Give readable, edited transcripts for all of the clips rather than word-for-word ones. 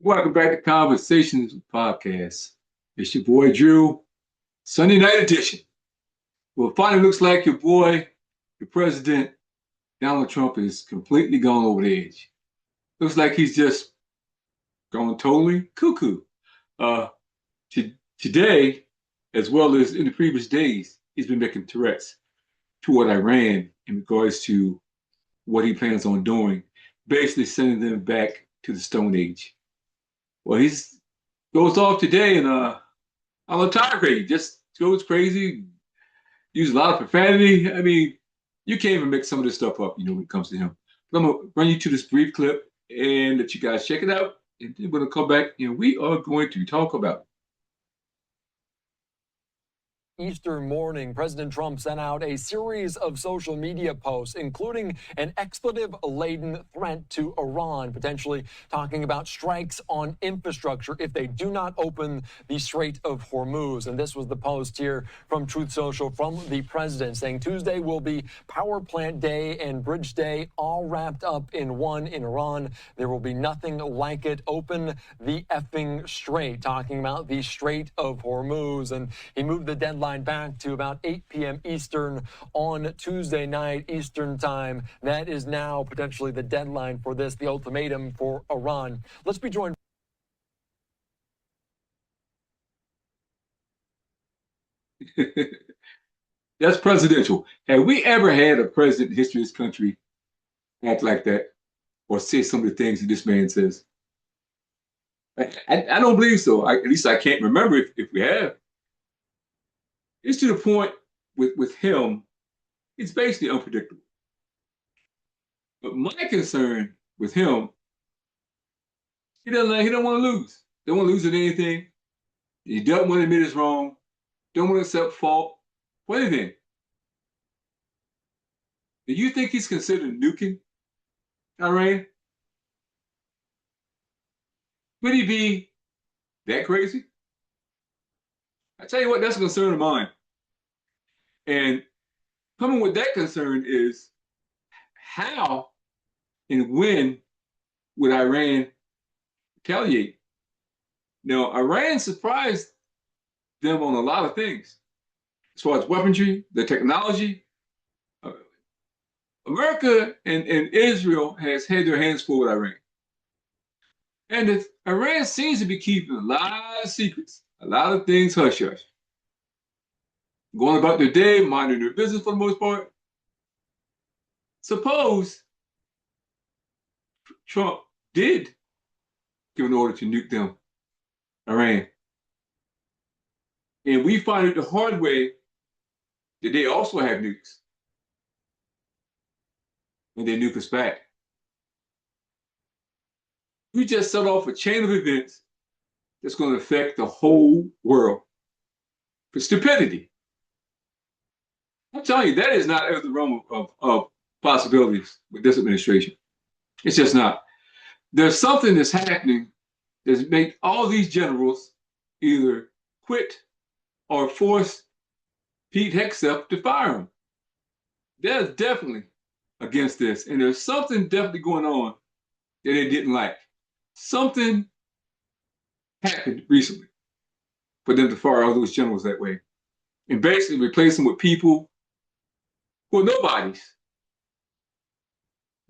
Welcome back to Conversations Podcast. It's your boy Drew, Sunday night edition. Well, it finally looks like your boy, the president, Donald Trump, is completely gone over the edge. Looks like he's just gone totally cuckoo. Uh, Today, as well as in the previous days, he's been making threats toward Iran in regards to what he plans on doing, basically sending them back to the Stone Age. Well, he's goes off today and on a tirade, just goes crazy, uses a lot of profanity. I mean, you can't even make some of this stuff up, when it comes to him. But I'm gonna run you to this brief clip and let you guys check it out. And then we're gonna come back and we are going to talk about Eastern morning, President Trump sent out a series of social media posts, including an expletive-laden threat to Iran, potentially talking about strikes on infrastructure if they do not open the Strait of Hormuz. And this was the post here from Truth Social from the president, saying Tuesday will be power plant day and bridge day all wrapped up in one in Iran. There will be nothing like it. Open the effing strait, talking about the Strait of Hormuz. And he moved the deadline back to about 8 p.m. Eastern on Tuesday night Eastern time. That is now potentially the deadline for this, the ultimatum for Iran. Let's be joined. that's presidential. Have we ever had a president in history of this country act like that or say some of the things that this man says? I don't believe so. At least I can't remember if we have. It's to the point with him, it's basically unpredictable. But my concern with him, he don't want to lose. Don't want to lose at anything. He doesn't want to admit it's wrong. Don't want to accept fault for anything. Do you think he's considered nuking Iran? Would he be that crazy? I tell you what, that's a concern of mine. And coming with that concern is how and when would Iran retaliate? Now, Iran surprised them on a lot of things. As far as weaponry, the technology, America and Israel has had their hands full with Iran. And Iran seems to be keeping a lot of secrets, a lot of things hush hush. Going about their day, minding their business for the most part. Suppose Trump did give an order to nuke them, Iran. And we find it the hard way that they also have nukes. And they nuke us back. We just set off a chain of events that's going to affect the whole world for stupidity. I'm telling you, that is not out of the realm of possibilities with this administration. It's just not. There's something that's happening that's made all these generals either quit or force Pete Hegseth to fire him. They're definitely against this. And there's something definitely going on that they didn't like. Something happened recently for them to fire all those generals that way and basically replace them with people who are nobodies.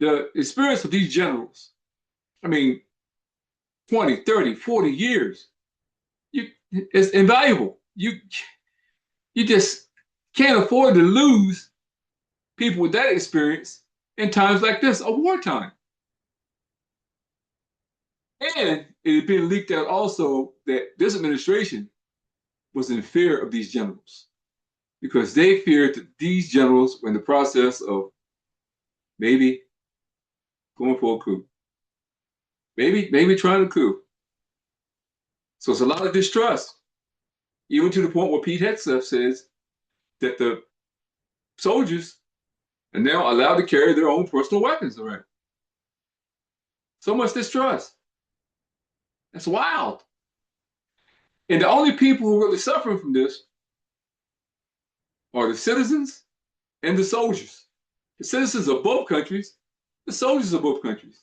The experience of these generals, I mean, 20, 30, 40 years, it's invaluable. You just can't afford to lose people with that experience in times like this, a wartime. And it had been leaked out also that this administration was in fear of these generals because they feared that these generals were in the process of maybe going for a coup, maybe trying to coup. So it's a lot of distrust, even to the point where Pete Hegseth says that the soldiers are now allowed to carry their own personal weapons around. So much distrust. That's wild. And the only people who are really suffering from this are the citizens and the soldiers. The citizens of both countries, the soldiers of both countries.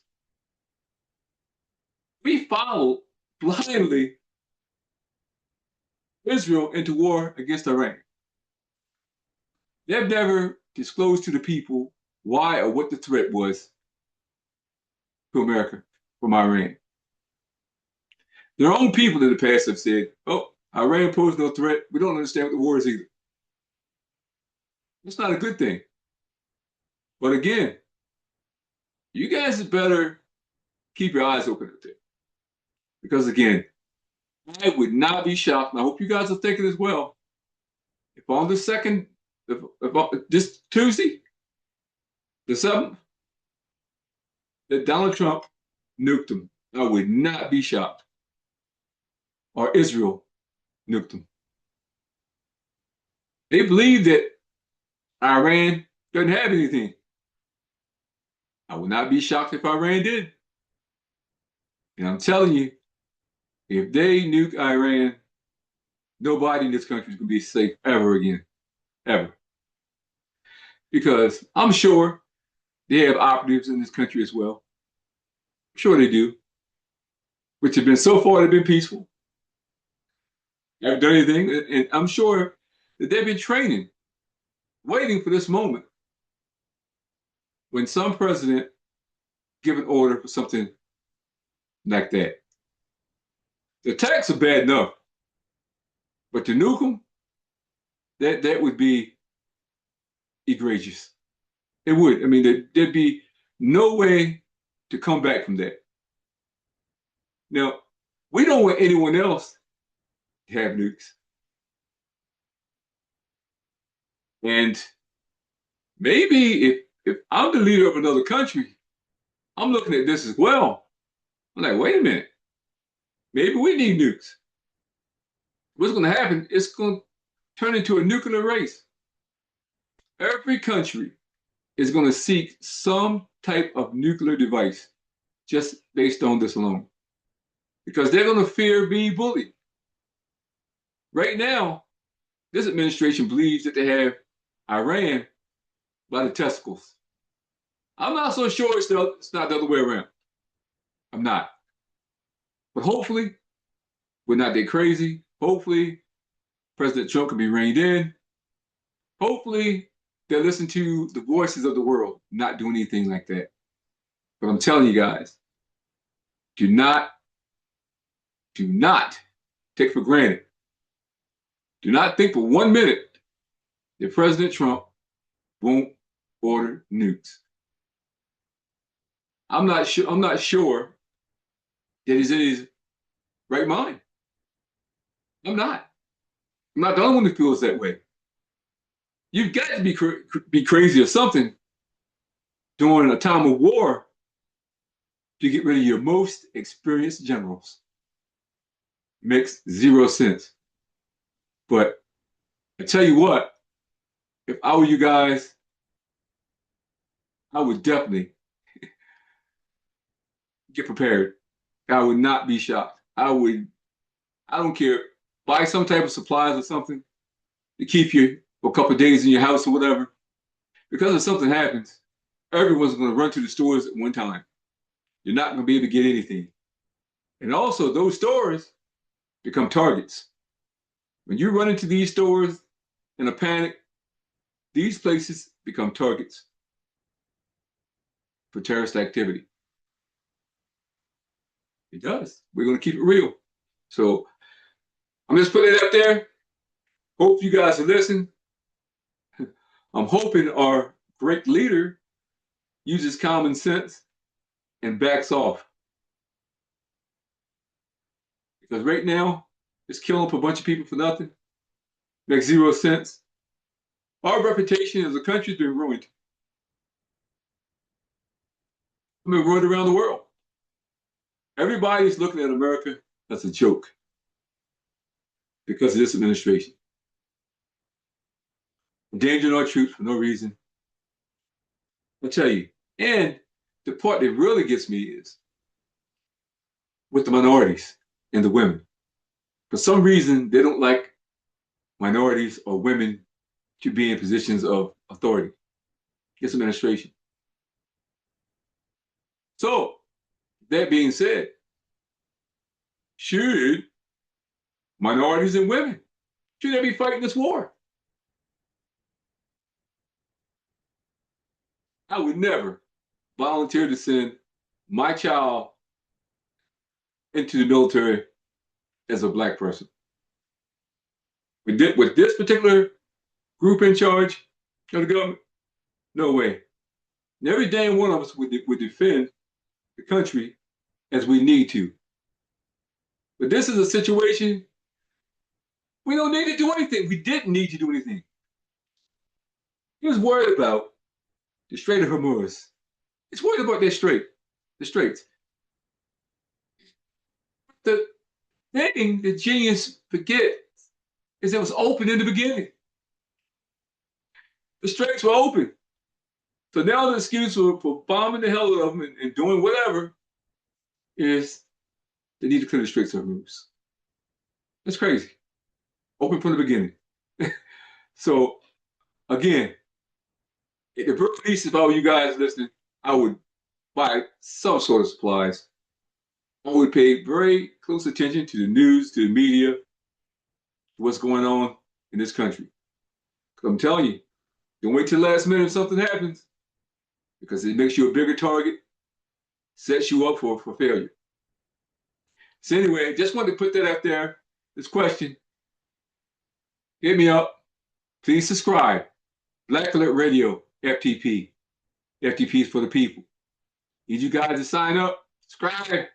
We followed blindly Israel into war against Iran. They've never disclosed to the people why or what the threat was to America from Iran. Their own people in the past have said, oh, Iran posed no threat. We don't understand what the war is either. That's not a good thing. But again, you guys better keep your eyes open up there. Because again, I would not be shocked, and I hope you guys are thinking as well, if on the second, this Tuesday, the 7th, that Donald Trump nuked them. I would not be shocked. Or Israel nuked them. They believe that Iran doesn't have anything. I would not be shocked if Iran did. And I'm telling you, if they nuke Iran, nobody in this country is going to be safe ever again. Ever. Because I'm sure they have operatives in this country as well. I'm sure they do. Which have been so far, they've been peaceful. Haven't done anything. And I'm sure that they've been training, waiting for this moment when some president give an order for something like that. The attacks are bad enough, but to nuke them, that would be egregious. It would. I mean, there'd be no way to come back from that. Now, we don't want anyone else to have nukes. And maybe if I'm the leader of another country, I'm looking at this as well. I'm like, wait a minute. Maybe we need nukes. What's going to happen? It's going to turn into a nuclear race. Every country is going to seek some type of nuclear device just based on this alone. Because they're going to fear being bullied. Right now, this administration believes that they have Iran by the testicles. I'm not so sure it's not the other way around. I'm not. But hopefully, we're not that crazy. Hopefully, President Trump can be reined in. Hopefully, they'll listen to the voices of the world, not do anything like that. But I'm telling you guys, do not take for granted. Do not think for 1 minute that President Trump won't order nukes. I'm not sure that he's in his right mind. I'm not. I'm not the only one who feels that way. You've got to be crazy or something during a time of war to get rid of your most experienced generals. Makes zero sense. But I tell you what, if I were you guys, I would definitely get prepared. I would not be shocked. I don't care, buy some type of supplies or something to keep you for a couple of days in your house or whatever. Because if something happens, everyone's going to run to the stores at one time. You're not going to be able to get anything. And also, those stores become targets. When you run into these stores in a panic, these places become targets for terrorist activity. It does. We're going to keep it real. So I'm just putting it up there. Hope you guys are listening. I'm hoping our great leader uses common sense and backs off. Because right now, it's killing up a bunch of people for nothing. Makes zero sense. Our reputation as a country has been ruined. I mean, ruined around the world. Everybody's looking at America as a joke because of this administration. Endangering our troops for no reason. I'll tell you. And the part that really gets me is with the minorities and the women. For some reason, they don't like minorities or women to be in positions of authority. This administration. So, that being said, should minorities and women, should they be fighting this war? I would never volunteer to send my child into the military as a black person. With this particular group in charge of the government, no way. And every damn one of us would defend the country as we need to. But this is a situation we don't need to do anything. We didn't need to do anything. He was worried about the Strait of Hormuz. He's worried about that strait, the straits. The thing the genius forget is it was open in the beginning. The straits were open. So now the excuse for bombing the hell out of them and doing whatever is they need to clear the straits of Hormuz. That's crazy. Open from the beginning. So again, at the very least, if I were you guys listening, I would buy some sort of supplies. I would pay very close attention to the news, to the media, what's going on in this country. Because I'm telling you, don't wait till the last minute if something happens, because it makes you a bigger target, sets you up for failure. So anyway, just wanted to put that out there. This question, hit me up. Please subscribe. Black Alert Radio, FTP. FTP is for the people. Need you guys to sign up, subscribe.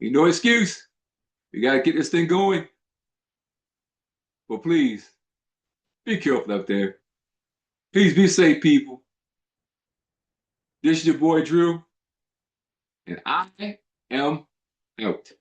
Ain't no excuse. We got to get this thing going. But please, be careful out there. Please be safe, people. This is your boy, Drew, and I am out.